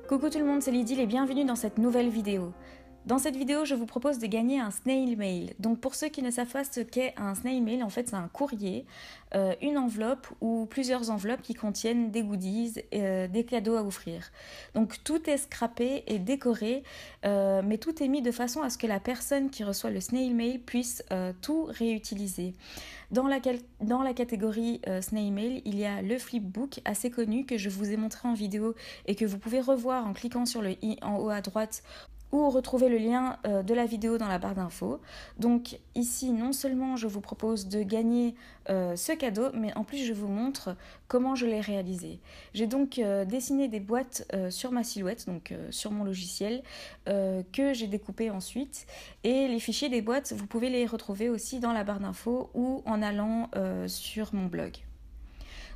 Coucou tout le monde, c'est Lydie et bienvenue dans cette nouvelle vidéo. Dans cette vidéo, je vous propose de gagner un snail mail. Donc pour ceux qui ne savent pas ce qu'est un snail mail, en fait c'est un courrier, une enveloppe ou plusieurs enveloppes qui contiennent des goodies, des cadeaux à offrir. Donc tout est scrappé et décoré, mais tout est mis de façon à ce que la personne qui reçoit le snail mail puisse tout réutiliser. Dans la catégorie snail mail, il y a le flipbook assez connu que je vous ai montré en vidéo et que vous pouvez revoir en cliquant sur le i en haut à droite ou retrouver le lien de la vidéo dans la barre d'infos. Donc ici, non seulement je vous propose de gagner ce cadeau, mais en plus je vous montre comment je l'ai réalisé. J'ai donc dessiné des boîtes sur ma silhouette, donc sur mon logiciel, que j'ai découpé ensuite. Et les fichiers des boîtes, vous pouvez les retrouver aussi dans la barre d'infos ou en allant sur mon blog.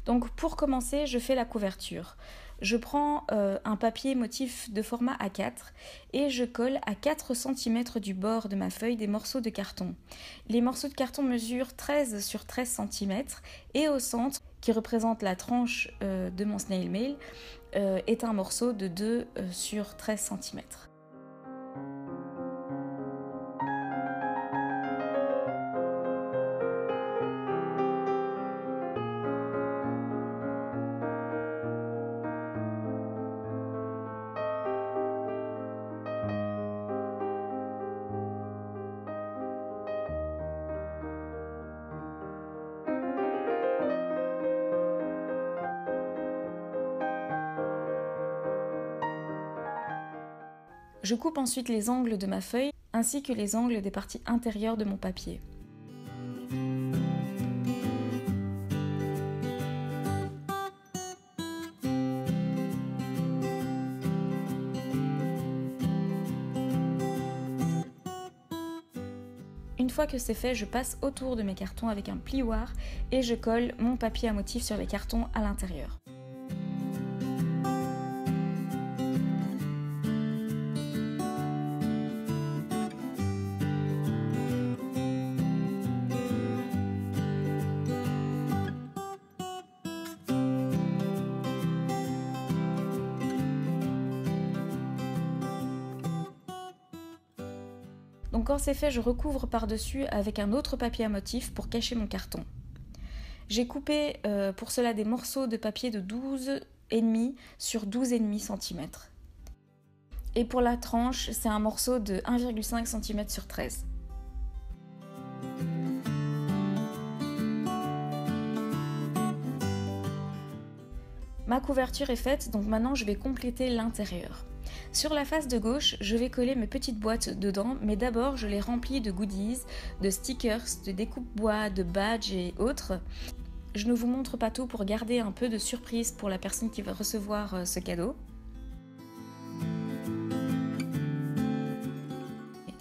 Donc pour commencer, je fais la couverture. Je prends un papier motif de format A4 et je colle à 4 cm du bord de ma feuille des morceaux de carton. Les morceaux de carton mesurent 13 sur 13 cm et au centre, qui représente la tranche de mon snail mail, est un morceau de 2 sur 13 cm. Je coupe ensuite les angles de ma feuille ainsi que les angles des parties intérieures de mon papier. Une fois que c'est fait, je passe autour de mes cartons avec un plioir et je colle mon papier à motif sur les cartons à l'intérieur. Donc quand c'est fait, je recouvre par-dessus avec un autre papier à motif pour cacher mon carton. J'ai coupé pour cela des morceaux de papier de 12,5 sur 12,5 cm. Et pour la tranche, c'est un morceau de 1,5 cm sur 13. Ma couverture est faite, donc maintenant je vais compléter l'intérieur. Sur la face de gauche, je vais coller mes petites boîtes dedans, mais d'abord je les remplis de goodies, de stickers, de découpe-bois, de badges et autres. Je ne vous montre pas tout pour garder un peu de surprise pour la personne qui va recevoir ce cadeau.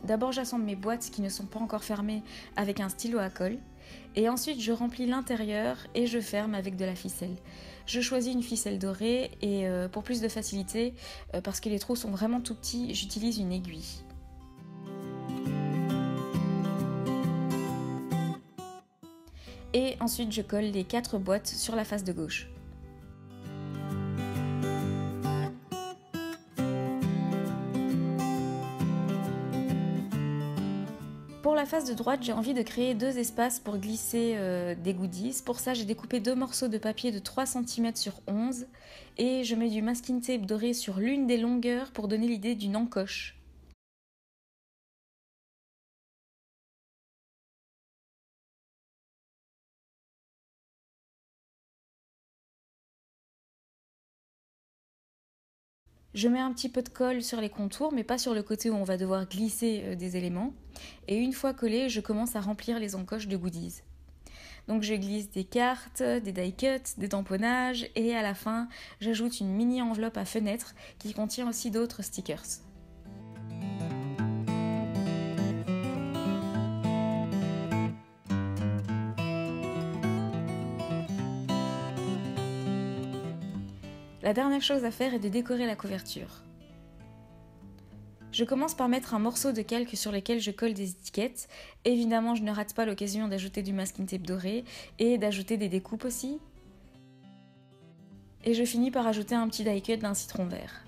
D'abord j'assemble mes boîtes qui ne sont pas encore fermées avec un stylo à colle. Et ensuite je remplis l'intérieur et je ferme avec de la ficelle. Je choisis une ficelle dorée et pour plus de facilité, parce que les trous sont vraiment tout petits, j'utilise une aiguille. Et ensuite je colle les 4 boîtes sur la face de gauche. Pour la face de droite, j'ai envie de créer 2 espaces pour glisser des goodies. Pour ça, j'ai découpé 2 morceaux de papier de 3 cm sur 11 et je mets du masking tape doré sur l'une des longueurs pour donner l'idée d'une encoche. Je mets un petit peu de colle sur les contours, mais pas sur le côté où on va devoir glisser des éléments. Et une fois collé, je commence à remplir les encoches de goodies. Donc je glisse des cartes, des die cuts, des tamponnages et à la fin, j'ajoute une mini enveloppe à fenêtre qui contient aussi d'autres stickers. La dernière chose à faire est de décorer la couverture. Je commence par mettre un morceau de calque sur lequel je colle des étiquettes. Évidemment, je ne rate pas l'occasion d'ajouter du masking tape doré et d'ajouter des découpes aussi. Et je finis par ajouter un petit die cut d'un citron vert.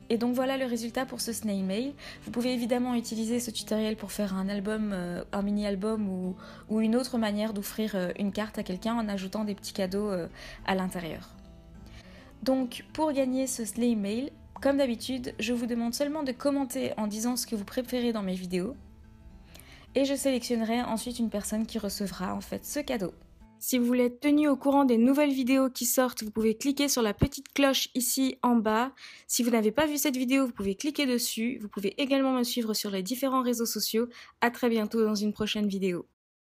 Et donc voilà le résultat pour ce snail mail. Vous pouvez évidemment utiliser ce tutoriel pour faire un album, un mini-album ou une autre manière d'offrir une carte à quelqu'un en ajoutant des petits cadeaux à l'intérieur. Donc pour gagner ce snail mail, comme d'habitude, je vous demande seulement de commenter en disant ce que vous préférez dans mes vidéos et je sélectionnerai ensuite une personne qui recevra en fait ce cadeau. Si vous voulez être tenu au courant des nouvelles vidéos qui sortent, vous pouvez cliquer sur la petite cloche ici en bas. Si vous n'avez pas vu cette vidéo, vous pouvez cliquer dessus. Vous pouvez également me suivre sur les différents réseaux sociaux. À très bientôt dans une prochaine vidéo.